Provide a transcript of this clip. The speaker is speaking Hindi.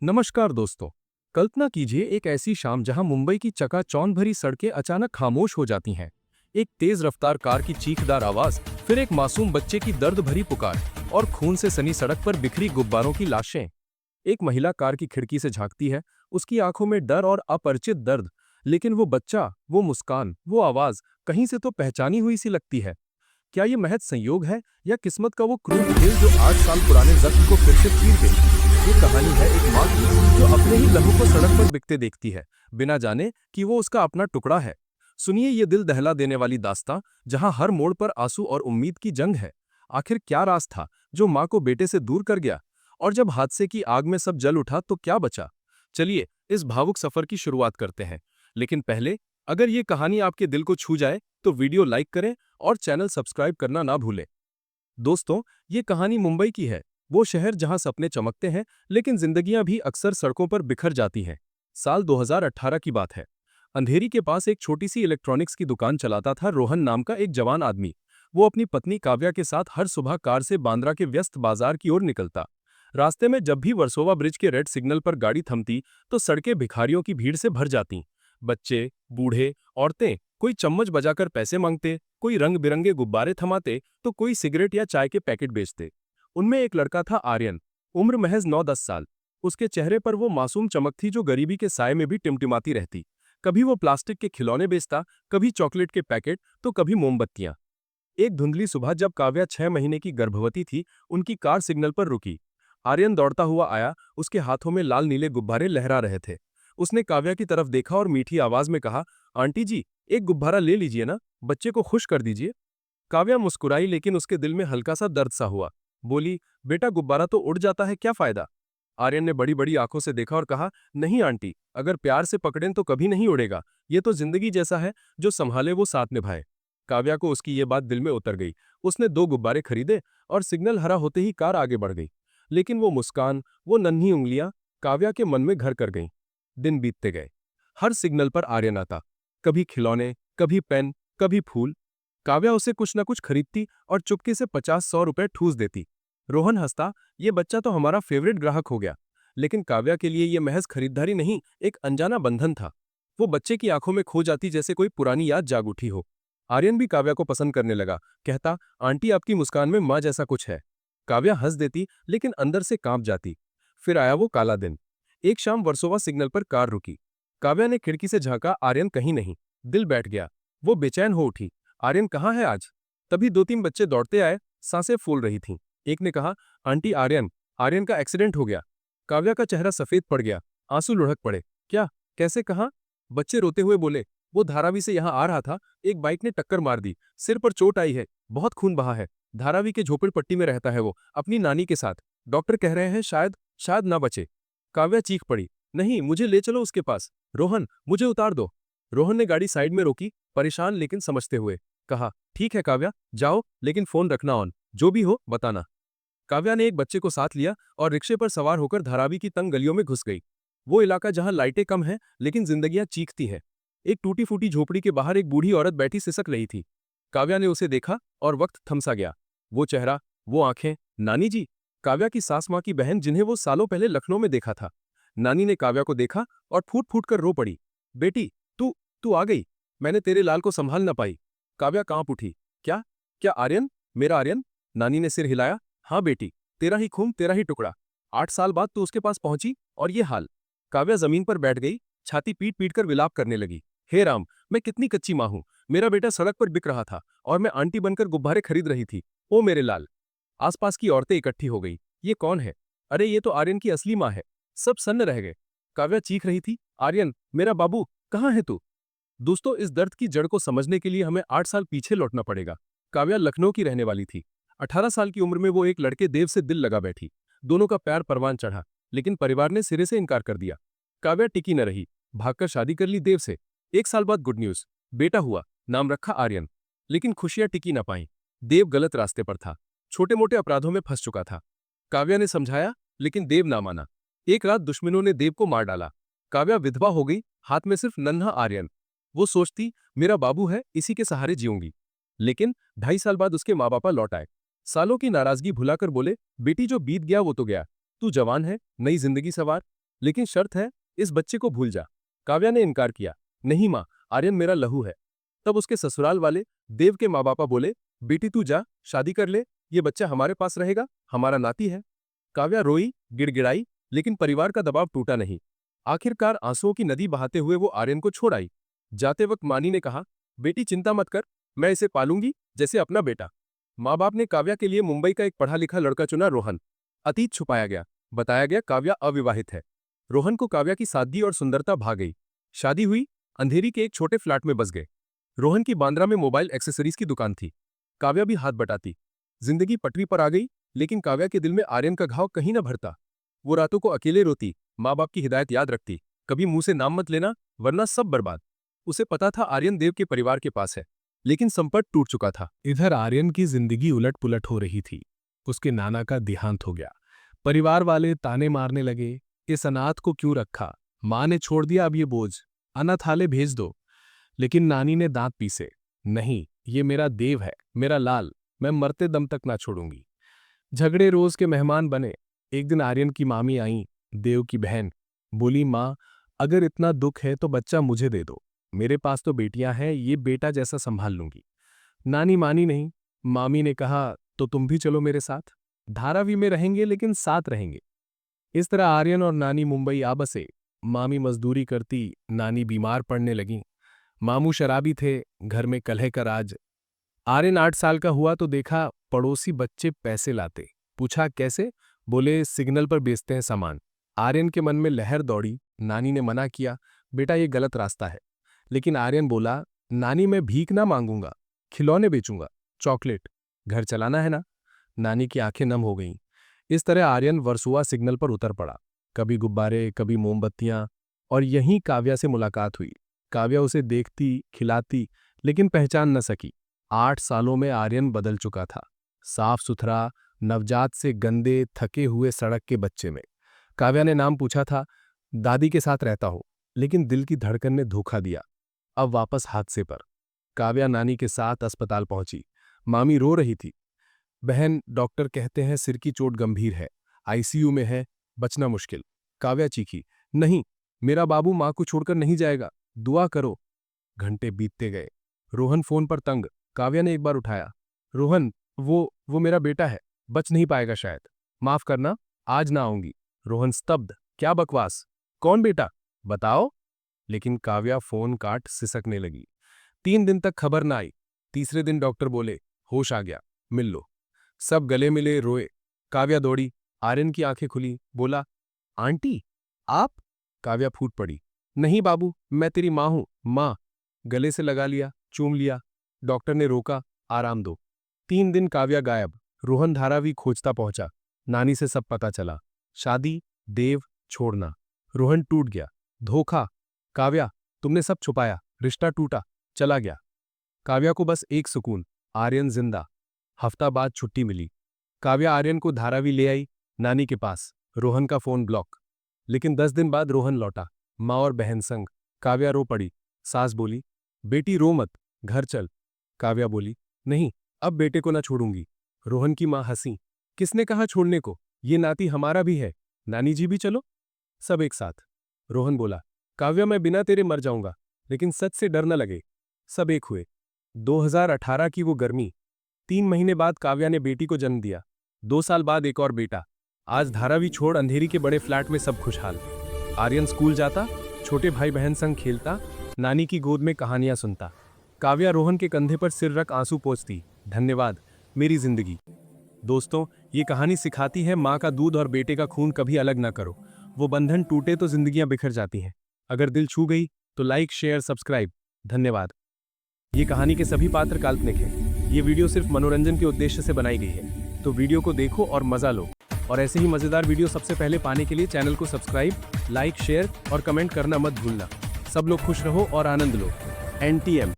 नमस्कार दोस्तों। कल्पना कीजिए एक ऐसी शाम जहां मुंबई की चकाचौंध भरी सड़कें अचानक खामोश हो जाती हैं। एक तेज रफ्तार कार की चीखदार आवाज, फिर एक मासूम बच्चे की दर्द भरी पुकार और खून से सनी सड़क पर बिखरी गुब्बारों की लाशें। एक महिला कार की खिड़की से झांकती है, उसकी आंखों में डर और अपरिचित दर्द। लेकिन वो बच्चा, वो मुस्कान, वो आवाज कहीं से तो पहचानी हुई सी लगती है। क्या ये महज संयोग है या किस्मत का वो क्रूर खेल जो 8 साल पुराने जख्म को फिर से चीर गई? ये कहानी है एक माँ की जो अपने ही लहू को सड़क पर बिकते देखती है, बिना जाने कि वो उसका अपना टुकड़ा है। सुनिए ये दिल दहला देने वाली दास्तां, जहां हर मोड़ पर आंसू और उम्मीद की जंग है। आखिर क्या राज था जो माँ को बेटे से दूर कर गया? और जब हादसे की आग में सब जल उठा तो क्या बचा? चलिए इस भावुक सफर की शुरुआत करते हैं। लेकिन पहले, अगर ये कहानी आपके दिल को छू जाए तो वीडियो लाइक करें और चैनल सब्सक्राइब करना ना भूलें। दोस्तों, ये कहानी मुंबई की है, वो शहर जहां सपने चमकते हैं लेकिन जिंदगियां भी अक्सर सड़कों पर बिखर जाती हैं। साल 2018 की बात है। अंधेरी के पास एक छोटी सी इलेक्ट्रॉनिक्स की दुकान चलाता था रोहन नाम का एक जवान आदमी। वो अपनी पत्नी काव्या के साथ हर सुबह कार से बांद्रा के व्यस्त बाजार की ओर निकलता। रास्ते में जब भी वर्सोवा ब्रिज के रेड सिग्नल पर गाड़ी थमती तो सड़कें भिखारियों की भीड़ से भर जातीं। बच्चे, बूढ़े, औरतें, कोई चम्मच बजाकर पैसे मांगते, कोई रंग बिरंगे गुब्बारे थमाते, तो कोई सिगरेट या चाय के पैकेट बेचते। उनमें एक लड़का था आर्यन, उम्र महज 9-10 साल। उसके चेहरे पर वो मासूम चमक थी जो गरीबी के साये में भी टिमटिमाती रहती। कभी वो प्लास्टिक के खिलौने बेचता, कभी चॉकलेट के पैकेट, तो कभी मोमबत्तियां। एक धुंधली सुबह जब काव्या 6 महीने की गर्भवती थी, उनकी कार सिग्नल पर रुकी। आर्यन दौड़ता हुआ आया, उसके हाथों में लाल नीले गुब्बारे लहरा रहे थे। उसने काव्या की तरफ देखा और मीठी आवाज में कहा, आंटी जी, एक गुब्बारा ले लीजिए ना, बच्चे को खुश कर दीजिए। काव्या मुस्कुराई लेकिन उसके दिल में हल्का सा दर्द सा हुआ। बोली, बेटा गुब्बारा तो उड़ जाता है, क्या फायदा? आर्यन ने बड़ी बड़ी आंखों से देखा और कहा, नहीं आंटी, अगर प्यार से पकड़ें तो कभी नहीं उड़ेगा। ये तो जिंदगी जैसा है, जो संभाले वो साथ निभाए। काव्या को उसकी ये बात दिल में उतर गई। उसने 2 गुब्बारे खरीदे और सिग्नल हरा होते ही कार आगे बढ़ गई। लेकिन वो मुस्कान, वो नन्ही उंगलियां काव्या के मन में घर कर गईं। दिन बीतते गए। हर सिग्नल पर आर्यन आता, कभी खिलौने, कभी पेन, कभी फूल। काव्या उसे कुछ न कुछ खरीदती और चुपके से 50-100 रुपए ठूस देती। रोहन हंसता, ये बच्चा तो हमारा फेवरेट ग्राहक हो गया। लेकिन काव्या के लिए ये महज खरीदारी नहीं, एक अनजाना बंधन था। वो बच्चे की आंखों में खो जाती जैसे कोई पुरानी याद जाग उठी हो। आर्यन भी काव्या को पसंद करने लगा, कहता, आंटी आपकी मुस्कान में माँ जैसा कुछ है। काव्या हंस देती लेकिन अंदर से कांप जाती। फिर आया वो काला दिन। एक शाम वर्सोवा सिग्नल पर कार रुकी। काव्या ने खिड़की से झांका, आर्यन कहीं नहीं। दिल बैठ गया। वो बेचैन हो उठी, आर्यन कहाँ है आज? तभी 2-3 बच्चे दौड़ते आए, सांसें फूल रही थीं। एक ने कहा, आंटी आर्यन, आर्यन का एक्सीडेंट हो गया। काव्या का चेहरा सफेद पड़ गया, आंसू लुढ़क पड़े। क्या? कैसे, कहाँ? बच्चे रोते हुए बोले, वो धारावी से यहाँ आ रहा था, एक बाइक ने टक्कर मार दी, सिर पर चोट आई है, बहुत खून बहा है। धारावी के झोपड़पट्टी में रहता है वो, अपनी नानी के साथ। डॉक्टर कह रहे हैं शायद शायद ना बचे। काव्या चीख पड़ी, नहीं, मुझे ले चलो उसके पास। रोहन, मुझे उतार दो। रोहन ने गाड़ी साइड में रोकी, परेशान लेकिन समझते हुए। कहा, ठीक है काव्या, जाओ, लेकिन फोन रखना ऑन, जो भी हो बताना। काव्या ने एक बच्चे को साथ लिया और रिक्शे पर सवार होकर धारावी की तंग गलियों में घुस गई। वो इलाका जहां लाइटें कम हैं लेकिन जिंदगियां चीखती हैं। एक टूटी फूटी झोपड़ी के बाहर एक बूढ़ी औरत बैठी सिसक रही थी। काव्या ने उसे देखा और वक्त थमसा गया। वो चेहरा, वो आंखें, नानी जी, काव्या की सास माँ की बहन जिन्हें वो सालों पहले लखनऊ में देखा था। नानी ने काव्या को देखा और फूट फूट कर रो पड़ी। बेटी, तू तू आ गई, मैंने तेरे लाल को संभाल न पाई। काव्या कांप उठी। क्या? क्या आर्यन? मेरा आर्यन? नानी ने सिर हिलाया। हाँ बेटी, तेरा ही खून, तेरा ही टुकड़ा। 8 साल बाद तू उसके पास पहुंची और ये हाल। काव्या जमीन पर बैठ गई, छाती पीट पीट कर विलाप करने लगी। हे राम, मैं कितनी कच्ची माँ हूं। मेरा बेटा सड़क पर बिक रहा था और मैं आंटी बनकर गुब्बारे खरीद रही थी। ओ मेरे लाल। आसपास की औरतें इकट्ठी हो गई। ये कौन है? अरे ये तो आर्यन की असली माँ है। सब सन्न रह गए। काव्या चीख रही थी, आर्यन, मेरा बाबू, कहाँ है तू? दोस्तों, इस दर्द की जड़ को समझने के लिए हमें 8 साल पीछे लौटना पड़ेगा। काव्या लखनऊ की रहने वाली थी। 18 साल की उम्र में वो एक लड़के देव से दिल लगा बैठी। दोनों का प्यार परवान चढ़ा, लेकिन परिवार ने सिरे से इनकार कर दिया। काव्या टिकी न रही, भागकर शादी कर ली देव से। 1 साल बाद गुड न्यूज, बेटा हुआ, नाम रखा आर्यन। लेकिन खुशियां टिकी न पाईं। देव गलत रास्ते पर था, छोटे मोटे अपराधों में फंस चुका था। काव्या ने समझाया, लेकिन देव ना माना। एक रात दुश्मनों ने देव को मार डाला। काव्या विधवा हो गई, हाथ में सिर्फ नन्हा आर्यन। वो सोचती, मेरा बाबू है, इसी के सहारे जीऊंगी। लेकिन 2.5 साल बाद उसके माँ बापा लौट आए। सालों की नाराजगी भुलाकर बोले, बेटी जो बीत गया वो तो गया, तू जवान है, नई जिंदगी सवार। लेकिन शर्त है, इस बच्चे को भूल जा। काव्या ने इनकार किया। नहीं माँ, आर्यन मेरा लहू है। तब उसके ससुराल वाले देव के माँ बापा बोले, बेटी तू जा, शादी कर ले, ये बच्चा हमारे पास रहेगा, हमारा नाती है। काव्या रोई, गिड़गिड़ाई, लेकिन परिवार का दबाव टूटा नहीं। आखिरकार आंसुओं की नदी बहाते हुए वो आर्यन को छोड़ आई। जाते वक्त मानी ने कहा, बेटी चिंता मत कर, मैं इसे पालूंगी जैसे अपना बेटा। माँ बाप ने काव्या के लिए मुंबई का एक पढ़ा लिखा लड़का चुना, रोहन। अतीत छुपाया गया, बताया गया काव्या अविवाहित है। रोहन को काव्या की सादगी और सुंदरता भा गई। शादी हुई, अंधेरी के एक छोटे फ्लैट में बस गए। रोहन की बांद्रा में मोबाइल एक्सेसरीज की दुकान थी। काव्या भी हाथ बटाती। जिंदगी पटरी पर आ गई, लेकिन काव्या के दिल में आर्यन का घाव कहीं न भरता। वो रातों को अकेले रोती, माँ बाप की हिदायत याद रखती, कभी मुंह से नाम मत लेना वरना सब बर्बाद। उसे पता था आर्यन देव के परिवार के पास है, लेकिन संपर्क टूट चुका था। इधर आर्यन की जिंदगी उलट पुलट हो रही थी। उसके नाना का देहांत हो गया। परिवार वाले ताने मारने लगे, इस अनाथ को क्यों रखा, माँ ने छोड़ दिया अब ये बोझ, अनाथालय भेज दो। लेकिन नानी ने दांत पीसे, नहीं, ये मेरा देव है, मेरा लाल, मैं मरते दम तक ना छोड़ूंगी। झगड़े रोज के मेहमान बने। एक दिन आर्यन की मामी आईं, देव की बहन। बोली, माँ, अगर इतना दुख है तो बच्चा मुझे दे दो, मेरे पास तो बेटियां हैं, ये बेटा जैसा संभाल लूंगी। नानी मानी नहीं। मामी ने कहा, तो तुम भी चलो मेरे साथ, धारावी में रहेंगे लेकिन साथ रहेंगे। इस तरह आर्यन और नानी मुंबई आ बसे। मामी मजदूरी करती, नानी बीमार पड़ने लगी। मामू शराबी थे, घर में कलह का राज। आर्यन 8 साल का हुआ तो देखा पड़ोसी बच्चे पैसे लाते। पूछा कैसे? बोले सिग्नल पर बेचते हैं सामान। आर्यन के मन में लहर दौड़ी। नानी ने मना किया, बेटा ये गलत रास्ता है। लेकिन आर्यन बोला, नानी मैं भीख ना मांगूंगा, खिलौने बेचूंगा, चॉकलेट, घर चलाना है ना। नानी की आंखें नम हो गईं। इस तरह आर्यन वर्सोवा सिग्नल पर उतर पड़ा। कभी गुब्बारे, कभी मोमबत्तियां, और यहीं काव्या से मुलाकात हुई। काव्या उसे देखती, खिलाती, लेकिन पहचान न सकी। 8 सालों में आर्यन बदल चुका था। साफ सुथरा, नवजात से गंदे, थके हुए सड़क के बच्चे में। काव्या ने नाम पूछा था, दादी के साथ रहता हूं, लेकिन दिल की धड़कन ने धोखा दिया। अब वापस हादसे पर। काव्या नानी के साथ अस्पताल पहुंची। मामी रो रही थी। बहन, डॉक्टर कहते हैं सिर की चोट गंभीर है, आईसीयू में है, बचना मुश्किल। काव्या चीखी, नहीं, मेरा बाबू मां को छोड़कर नहीं जाएगा, दुआ करो। घंटे बीतते गए। रोहन फोन पर तंग। काव्या ने एक बार उठाया, रोहन, वो मेरा बेटा है, बच नहीं पाएगा शायद, माफ करना, आज ना आऊंगी। रोहन स्तब्ध, क्या बकवास, कौन बेटा, बताओ। लेकिन काव्या फोन काट सिसकने लगी। 3 दिन तक खबर ना आई। तीसरे दिन डॉक्टर बोले, होश आ गया, मिल लो। सब गले मिले, रोए। काव्या दौड़ी। आर्यन की आंखें खुली, बोला, आंटी आप? काव्या फूट पड़ी, नहीं बाबू, मैं तेरी मां हूं, मां। गले से लगा लिया, चूम लिया। डॉक्टर ने रोका, आराम दो। 3 दिन काव्या गायब। रोहन धारावी खोजता पहुंचा। नानी से सब पता चला। शादी, देव, छोड़ना। रोहन टूट गया। धोखा। काव्या, तुमने सब छुपाया, रिश्ता टूटा, चला गया। काव्या को बस एक सुकून, आर्यन जिंदा। हफ्ता बाद छुट्टी मिली। काव्या आर्यन को धारावी ले आई, नानी के पास। रोहन का फोन ब्लॉक। लेकिन 10 दिन बाद रोहन लौटा, माँ और बहन संग। काव्या रो पड़ी। सास बोली, बेटी रो मत, घर चल। काव्या बोली, नहीं, अब बेटे को ना छोड़ूंगी। रोहन की माँ हंसी, किसने कहा छोड़ने को, ये नाती हमारा भी है, नानी जी भी चलो। सब एक साथ। रोहन बोला, काव्या मैं बिना तेरे मर जाऊंगा, लेकिन सच से डर न लगे। सब एक हुए। 2018 की वो गर्मी। 3 महीने बाद काव्या ने बेटी को जन्म दिया। 2 साल बाद एक और बेटा। आज धारावी छोड़ अंधेरी के बड़े फ्लैट में सब खुशहाल। आर्यन स्कूल जाता, छोटे भाई बहन संग खेलता, नानी की गोद में कहानियां सुनता। काव्या रोहन के कंधे पर सिर रख आंसू पोंछती, धन्यवाद मेरी जिंदगी। दोस्तों, ये कहानी सिखाती है, माँ का दूध और बेटे का खून कभी अलग ना करो। वो बंधन टूटे तो जिंदगियां बिखर जाती हैं। अगर दिल छू गई तो लाइक, शेयर, सब्सक्राइब। धन्यवाद। ये कहानी के सभी पात्र काल्पनिक हैं। ये वीडियो सिर्फ मनोरंजन के उद्देश्य से बनाई गई है, तो वीडियो को देखो और मजा लो। और ऐसे ही मजेदार वीडियो सबसे पहले पाने के लिए चैनल को सब्सक्राइब, लाइक, शेयर और कमेंट करना मत भूलना। सब लोग खुश रहो और आनंद लो। NTM।